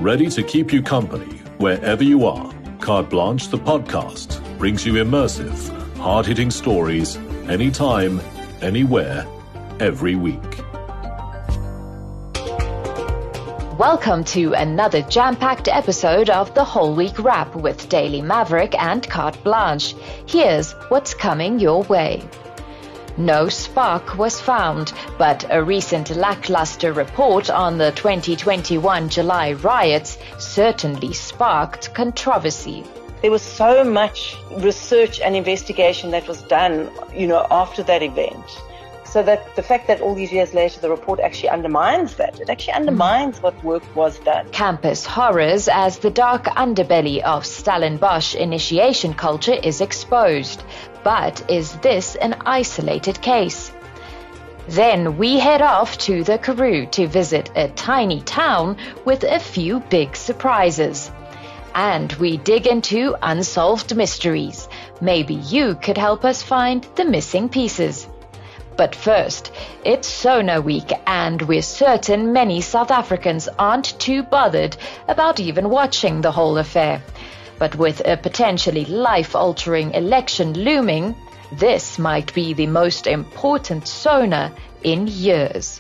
ready to keep you company wherever you are. Carte Blanche, the podcast, brings you immersive, hard-hitting stories anytime, anywhere, every week. Welcome to another jam-packed episode of the WholeWeek Wrap with Daily Maverick and Carte Blanche. Here's what's coming your way. No spark was found, but a recent lacklustre report on the 2021 July riots certainly sparked controversy. There was so much research and investigation that was done, after that event. So that the fact that all these years later the report actually undermines that. It actually undermines what work was done. Campus horrors as the dark underbelly of Stellenbosch initiation culture is exposed. But is this an isolated case? Then we head off to the Karoo to visit a tiny town with a few big surprises. And we dig into unsolved mysteries. Maybe you could help us find the missing pieces. But first, it's SONA week, and we're certain many South Africans aren't too bothered about even watching the whole affair. But with a potentially life-altering election looming, this might be the most important SONA in years.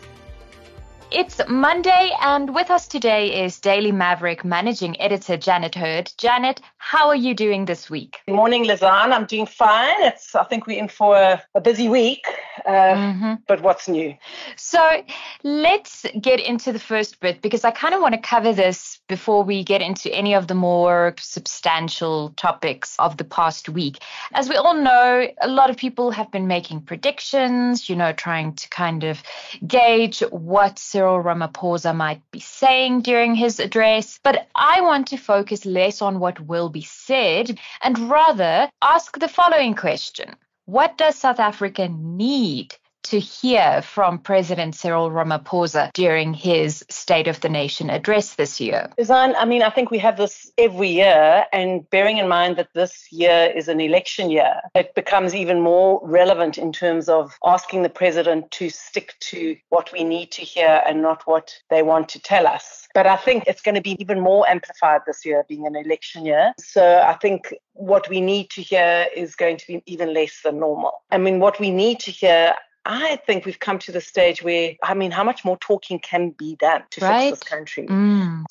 It's Monday, and with us today is Daily Maverick Managing Editor Janet Hurd. Janet, how are you doing this week? Good morning, Lizanne. I'm doing fine. I think we're in for a busy week, but what's new? So let's get into the first bit, because I kind of want to cover this before we get into any of the more substantial topics of the past week. As we all know, a lot of people have been making predictions, trying to kind of gauge what Cyril Ramaphosa might be saying during his address. But I want to focus less on what will be said and rather ask the following question. What does South Africa need to hear from President Cyril Ramaphosa during his State of the Nation address this year? Lizanne, I think we have this every year, and bearing in mind that this year is an election year, it becomes even more relevant in terms of asking the president to stick to what we need to hear and not what they want to tell us. But I think it's going to be even more amplified this year, being an election year. So I think what we need to hear is going to be even less than normal. What we need to hear, I think we've come to the stage where, how much more talking can be done to fix this country?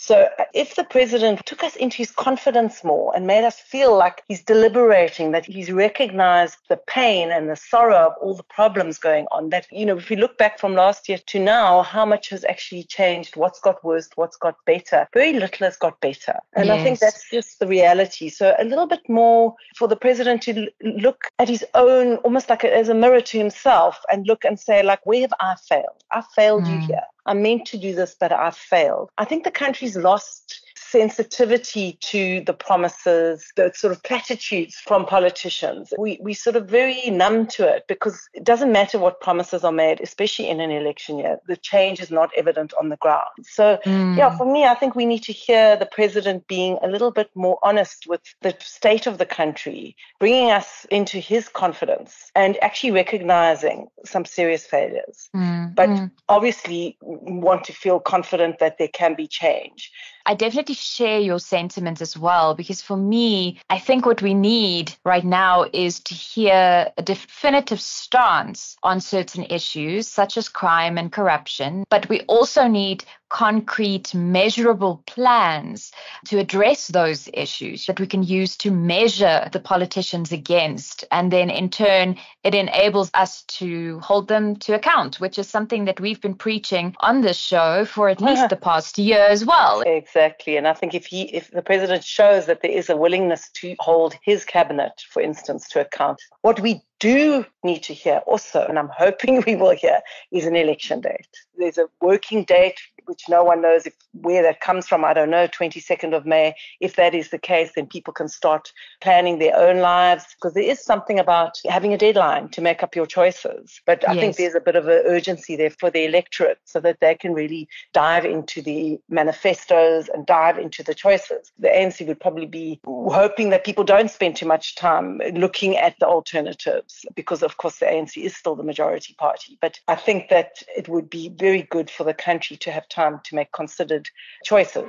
So if the president took us into his confidence more and made us feel like he's deliberating, that he's recognized the pain and the sorrow of all the problems going on, that, if we look back from last year to now, how much has actually changed, what's got worse, what's got better. Very little has got better. And I think that's just the reality. So a little bit more for the president to look at his own, almost like as a mirror to himself, and look and say, where have I failed? I failed you here. I meant to do this, but I failed. I think the country's lost sensitivity to the promises, the sort of platitudes from politicians. We sort of very numb to it, because it doesn't matter what promises are made, especially in an election year. The change is not evident on the ground. So, for me, I think we need to hear the president being a little bit more honest with the state of the country, bringing us into his confidence and actually recognizing some serious failures. But obviously want to feel confident that there can be change. I definitely share your sentiments as well, because for me, I think what we need right now is to hear a definitive stance on certain issues such as crime and corruption, but we also need concrete, measurable plans to address those issues that we can use to measure the politicians against. And then in turn, it enables us to hold them to account, which is something that we've been preaching on this show for at least the past year as well. Exactly. And I think if the president shows that there is a willingness to hold his cabinet, for instance, to account, what we do need to hear also, and I'm hoping we will hear, is an election date. There's a working date, which no one knows where that comes from. I don't know, 22nd of May. If that is the case, then people can start planning their own lives, because there is something about having a deadline to make up your choices. But I think there's a bit of an urgency there for the electorate, so that they can really dive into the manifestos and dive into the choices. The ANC would probably be hoping that people don't spend too much time looking at the alternatives, because of course the ANC is still the majority party. But I think that it would be very good for the country to have time to make considered choices.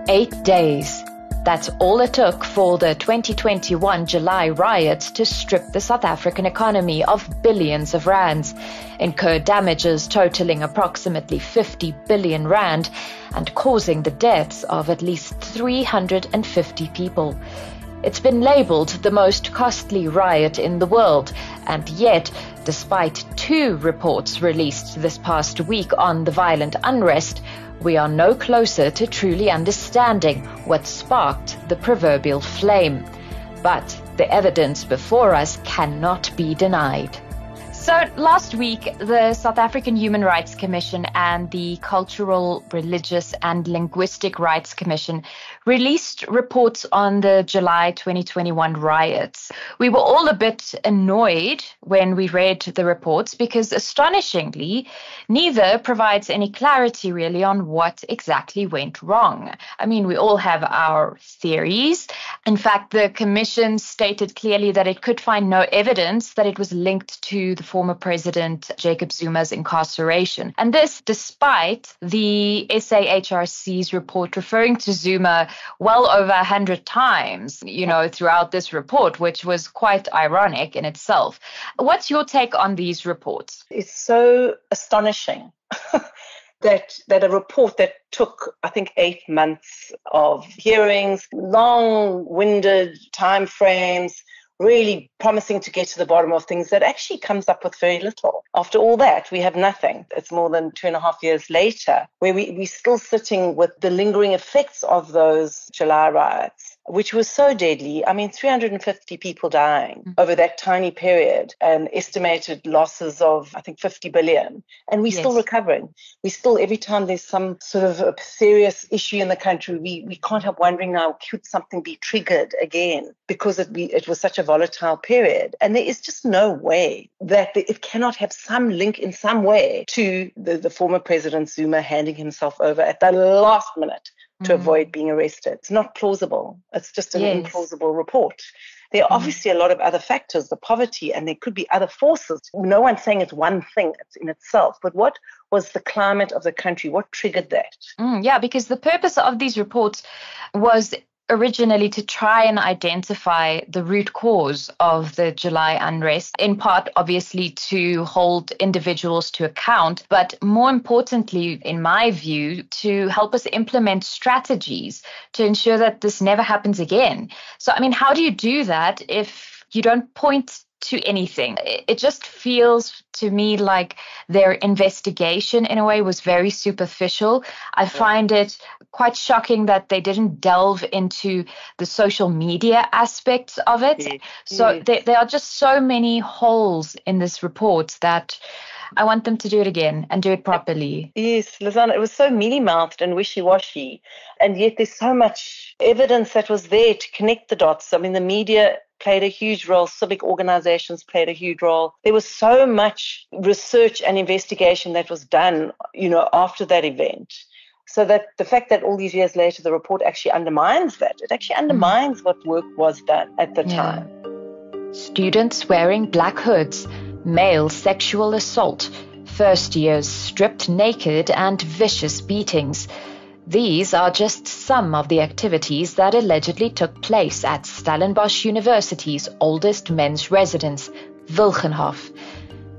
8 days. That's all it took for the 2021 July riots to strip the South African economy of billions of rands, incur damages totaling approximately 50 billion rand, and causing the deaths of at least 350 people. It's been labeled the most costly riot in the world, and yet, despite 2 reports released this past week on the violent unrest, we are no closer to truly understanding what sparked the proverbial flame. But the evidence before us cannot be denied. So last week, the South African Human Rights Commission and the Cultural, Religious and Linguistic Rights Commission released reports on the July 2021 riots. We were all a bit annoyed when we read the reports because, astonishingly, neither provides any clarity really on what exactly went wrong. I mean, we all have our theories. In fact, the commission stated clearly that it could find no evidence that it was linked to the former President Jacob Zuma's incarceration. And this despite the SAHRC's report referring to Zuma well over 100 times, throughout this report, which was quite ironic in itself. What's your take on these reports? It's so astonishing that a report that took, I think, 8 months of hearings, long-winded time frames, really promising to get to the bottom of things, that actually comes up with very little. After all that, we have nothing. It's more than 2.5 years later, where we're still sitting with the lingering effects of those July riots, which was so deadly. I mean, 350 people dying over that tiny period, and estimated losses of, I think, 50 billion. And we're still recovering. We still, every time there's some sort of a serious issue in the country, we can't help wondering now, could something be triggered again? Because it was such a volatile period. And there is just no way that it cannot have some link in some way to the former President Zuma handing himself over at the last minute to avoid being arrested. It's not plausible. It's just an implausible report. There are obviously a lot of other factors, the poverty, and there could be other forces. No one's saying it's one thing in itself, but what was the climate of the country? What triggered that? Because the purpose of these reports was originally to try and identify the root cause of the July unrest, in part, obviously, to hold individuals to account, but more importantly, in my view, to help us implement strategies to ensure that this never happens again. So, I mean, how do you do that if you don't point to anything? It just feels to me like their investigation in a way was very superficial. I find it quite shocking that they didn't delve into the social media aspects of it. So there are just so many holes in this report that I want them to do it again and do it properly. Yes, Lizanne, it was so mealy-mouthed and wishy-washy, and yet there's so much evidence that was there to connect the dots. I mean, the media played a huge role. Civic organizations played a huge role. There was so much research and investigation that was done, after that event. So that the fact that all these years later, the report actually undermines that. It actually undermines what work was done at the time. Students wearing black hoods, male sexual assault, first years stripped naked and vicious beatings. These are just some of the activities that allegedly took place at Stellenbosch University's oldest men's residence, Wilgenhof.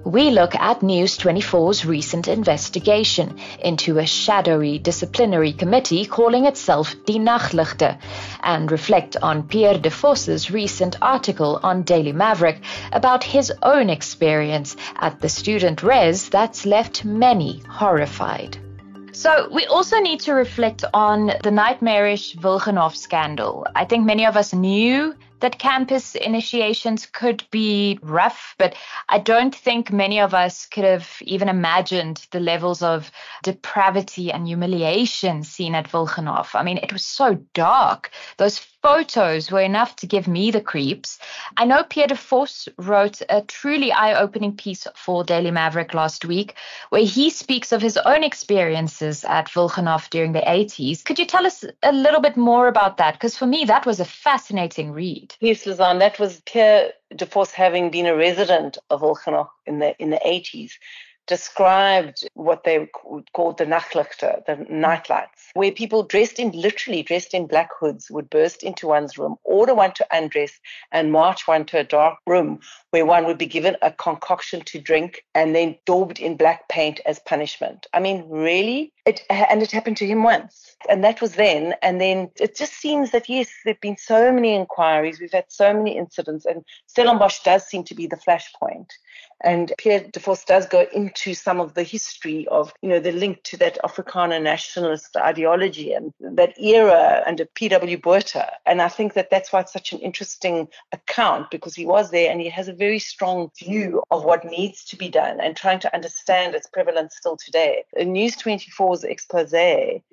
We look at News 24's recent investigation into a shadowy disciplinary committee calling itself Die Nachtligte, and reflect on Pierre de Vos's recent article on Daily Maverick about his own experience at the student res that's left many horrified. So we also need to reflect on the nightmarish Wilgenhof scandal. I think many of us knew that campus initiations could be rough, but I don't think many of us could have even imagined the levels of depravity and humiliation seen at Wilgenhof. I mean, it was so dark. Those photos were enough to give me the creeps. I know Pierre de Vos wrote a truly eye-opening piece for Daily Maverick last week, where he speaks of his own experiences at Wilgenhof during the 80s. Could you tell us a little bit more about that? Because for me, that was a fascinating read. Yes, Lizanne, that was Pierre de Vos having been a resident of Wilgenhof in the 80s. described what they called the lacklustre, the nightlights, where people literally dressed in black hoods would burst into one's room, order one to undress and march one to a dark room where one would be given a concoction to drink and then daubed in black paint as punishment. I mean, really? It happened to him once. And that was then. And then it just seems that, yes, there have been so many inquiries. We've had so many incidents. And Stellenbosch does seem to be the flashpoint. And Pierre de Vos does go into some of the history of, the link to that Afrikaner nationalist ideology and that era under P.W. Botha. And I think that that's why it's such an interesting account, because he was there and he has a very strong view of what needs to be done and trying to understand its prevalence still today. News 24's expose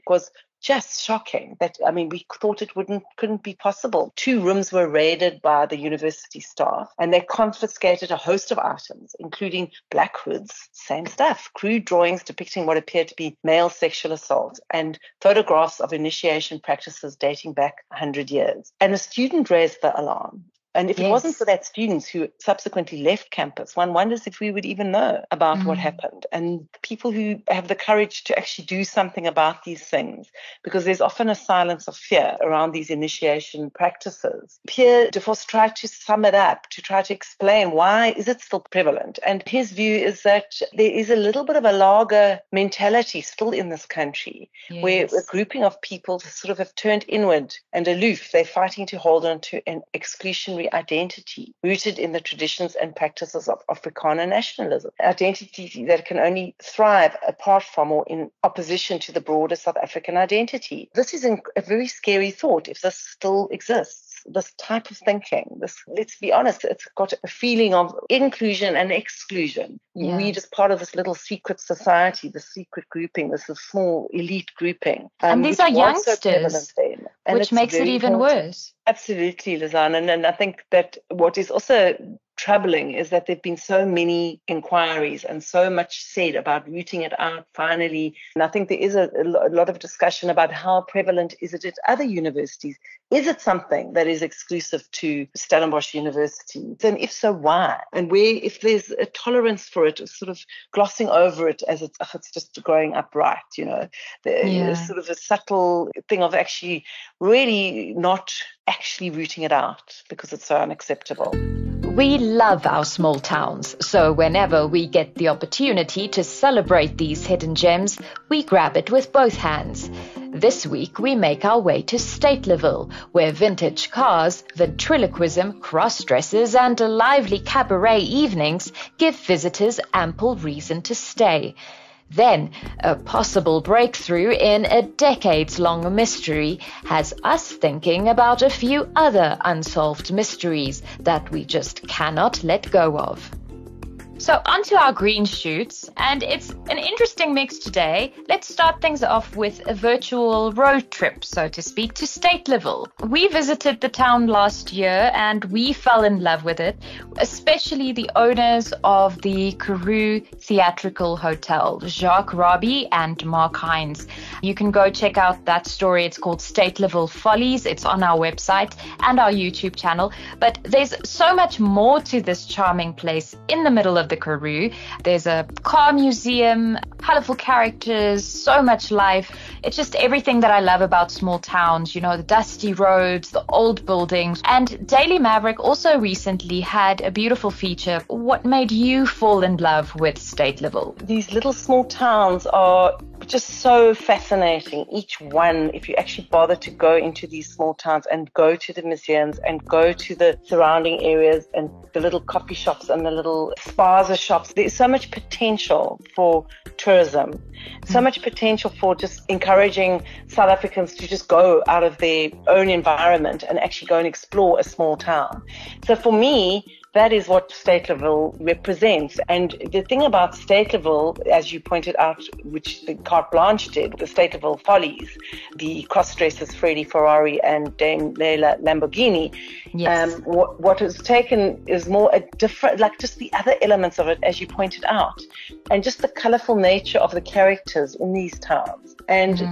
was just shocking. We thought it couldn't be possible. 2 rooms were raided by the university staff and they confiscated a host of items, including black hoods, same stuff, crude drawings depicting what appeared to be male sexual assault and photographs of initiation practices dating back 100 years. And a student raised the alarm. And if it wasn't for that students who subsequently left campus, one wonders if we would even know about what happened. And people who have the courage to actually do something about these things, because there's often a silence of fear around these initiation practices. Pierre de Vos tried to sum it up, to try to explain why is it still prevalent. And his view is that there is a little bit of a lager mentality still in this country, where a grouping of people sort of have turned inward and aloof. They're fighting to hold on to an exclusionary identity rooted in the traditions and practices of Afrikaner nationalism, identity that can only thrive apart from or in opposition to the broader South African identity. This is a very scary thought if this still exists. This type of thinking, let's be honest, it's got a feeling of inclusion and exclusion. Yeah. We're just part of this little secret society, the secret grouping, this small elite grouping. And these are youngsters, which makes it even worse. Absolutely, Lizanne. And I think that what is also troubling is that there have been so many inquiries and so much said about rooting it out finally. And I think there is a lot of discussion about how prevalent is it at other universities. Is it something that is exclusive to Stellenbosch University? And if so, why? And where, if there's a tolerance for it, sort of glossing over it as it's just growing upright, there's sort of a subtle thing of actually really not actually rooting it out because it's so unacceptable. We love our small towns, so whenever we get the opportunity to celebrate these hidden gems, we grab it with both hands. This week we make our way to Statelyville, where vintage cars, ventriloquism, cross-dresses and lively cabaret evenings give visitors ample reason to stay. Then, a possible breakthrough in a decades-long mystery has us thinking about a few other unsolved mysteries that we just cannot let go of. So onto our green shoots, and it's an interesting mix today. Let's start things off with a virtual road trip, so to speak, to Statelyville. We visited the town last year and we fell in love with it, especially the owners of the Karoo Theatrical Hotel, Jacques Robbie and Mark Hines. You can go check out that story. It's called Statelyville Follies. It's on our website and our YouTube channel. But there's so much more to this charming place in the middle of the Karoo. There's a car museum, colorful characters, so much life. It's just everything that I love about small towns, the dusty roads, the old buildings. And Daily Maverick also recently had a beautiful feature. What made you fall in love with Statelyville? These little small towns are just so fascinating. Each one, if you actually bother to go into these small towns and go to the museums and go to the surrounding areas and the little coffee shops and the little spaza shops, there's so much potential for tourism, so much potential for just encouraging South Africans to just go out of their own environment and actually go and explore a small town. So for me, that is what Statelyville represents. And the thing about Statelyville, as you pointed out, which the Carte Blanche did, the Statelyville Follies, the cross-dressers Freddie Ferrari and Dame Leila Lamborghini, yes. What is taken is more a different, like just the other elements of it, as you pointed out, and just the colorful nature of the characters in these towns. And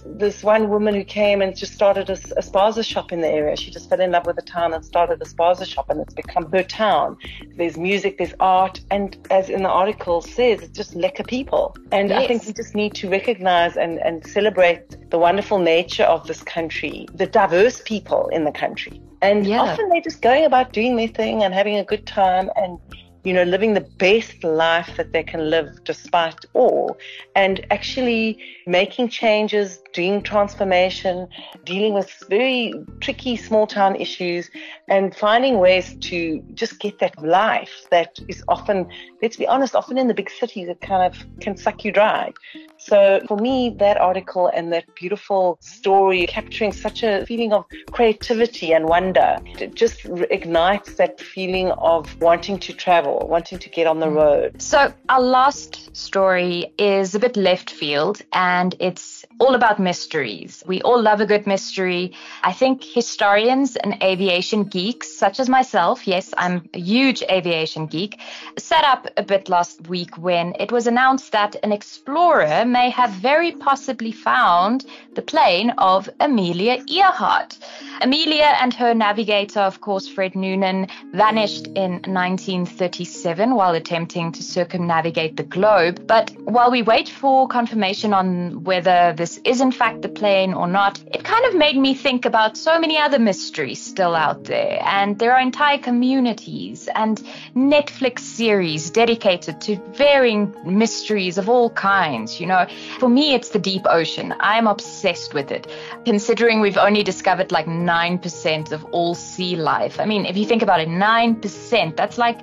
this one woman who came and just started a spaza shop in the area, she just fell in love with the town and started a spaza shop, and it's become her town. There's music, there's art, and as in the article says, it's just lekker people. And I think we just need to recognize and celebrate the wonderful nature of this country, the diverse people in the country. And often they're just going about doing their thing and having a good time and, you know, living the best life that they can live despite all, and actually making changes, doing transformation, dealing with very tricky small town issues, and finding ways to just get that life that is often, let's be honest, often in the big cities, it kind of can suck you dry. So for me, that article and that beautiful story capturing such a feeling of creativity and wonder, it just ignites that feeling of wanting to travel, wanting to get on the road. So our last story is a bit left field, and it's all about mysteries. We all love a good mystery. I think historians and aviation geeks, such as myself, yes, I'm a huge aviation geek, sat up a bit last week when it was announced that an explorer may have very possibly found the plane of Amelia Earhart. Amelia and her navigator, of course, Fred Noonan, vanished in 1937 while attempting to circumnavigate the globe. But while we wait for confirmation on whether this is in fact the plane or not, it kind of made me think about so many other mysteries still out there. And there are entire communities and Netflix series dedicated to varying mysteries of all kinds. You know, for me, it's the deep ocean. I'm obsessed with it, considering we've only discovered like 9% of all sea life. I mean, if you think about it, 9%, that's like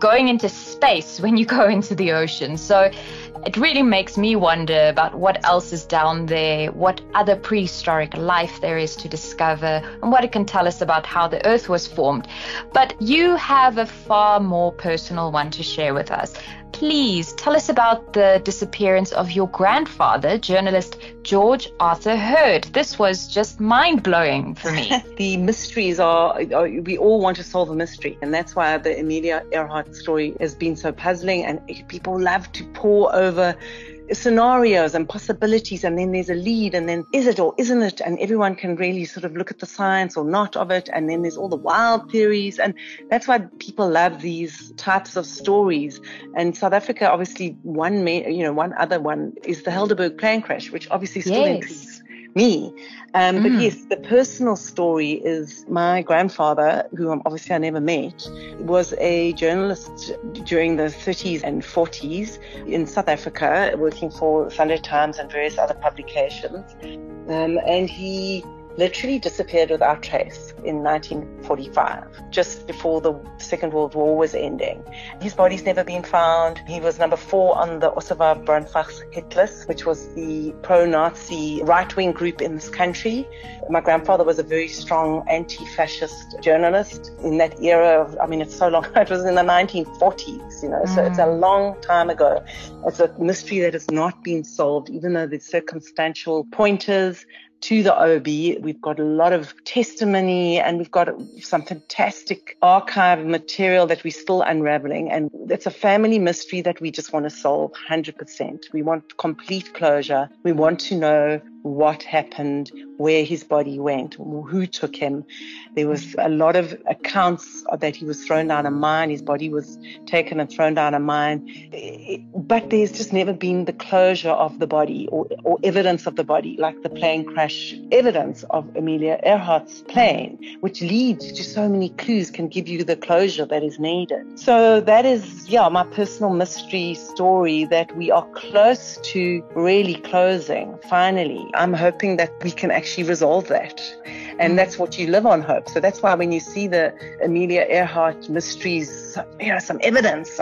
going into space when you go into the ocean. So it really makes me wonder about what else is down there, what other prehistoric life there is to discover, and what it can tell us about how the Earth was formed. But you have a far more personal one to share with us. Please tell us about the disappearance of your grandfather, journalist George Arthur Hurd. This was just mind-blowing for me. The mysteries are, we all want to solve a mystery. And that's why the Amelia Earhart story has been so puzzling. And people love to pore over scenarios and possibilities, and then there's a lead, and then is it or isn't it, and everyone can really sort of look at the science or not of it, and then there's all the wild theories, and that's why people love these types of stories. And South Africa, obviously, one other one is the Helderberg plane crash, which obviously still intrigues me. But yes, the personal story is my grandfather, who obviously I never met, was a journalist during the 30s and 40s in South Africa, working for Sunday Times and various other publications. And he literally disappeared without trace in 1945, just before the Second World War was ending. His body's never been found. He was number 4 on the Ottawa Brandfachs hit list, which was the pro-Nazi right-wing group in this country. My grandfather was a very strong anti-fascist journalist in that era of, I mean, it's so long, it was in the 1940s, you know, so it's a long time ago. It's a mystery that has not been solved, even though there's circumstantial pointers to the OB. We've got a lot of testimony, and we've got some fantastic archive material that we're still unraveling. And it's a family mystery that we just want to solve 100%. We want complete closure. We want to know what happened, where his body went, who took him. There was a lot of accounts that he was thrown down a mine. His body was taken and thrown down a mine. But there's just never been the closure of the body or evidence of the body, like the plane crash evidence of Amelia Earhart's plane, which leads to so many clues, can give you the closure that is needed. So that is, my personal mystery story that we are close to really closing, finally. I'm hoping that we can actually resolve that. And that's what you live on, hope. So that's why when you see the Amelia Earhart mysteries, some evidence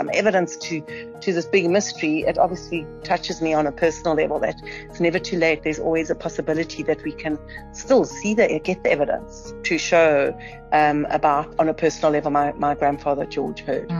to this big mystery, it obviously touches me on a personal level that it's never too late. There's always a possibility that we can still get the evidence to show about, on a personal level, my grandfather, George Hurd.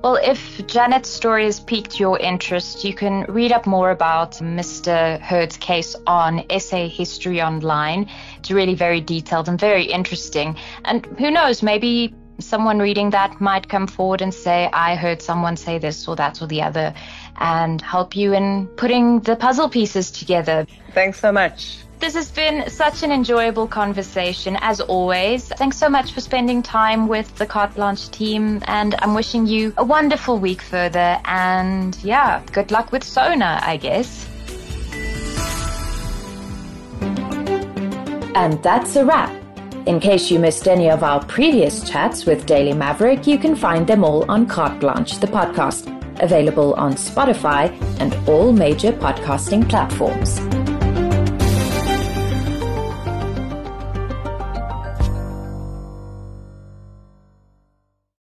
Well, if Janet's story has piqued your interest, you can read up more about Mr. Hurd's case on Essay History Online. It's really very detailed and very interesting. And who knows, maybe someone reading that might come forward and say, I heard someone say this or that or the other, and help you in putting the puzzle pieces together. Thanks so much. This has been such an enjoyable conversation, as always. Thanks so much for spending time with the Carte Blanche team, and I'm wishing you a wonderful week further, and yeah, good luck with SONA, I guess. And that's a wrap. In case you missed any of our previous chats with Daily Maverick, you can find them all on Carte Blanche, the podcast, available on Spotify and all major podcasting platforms.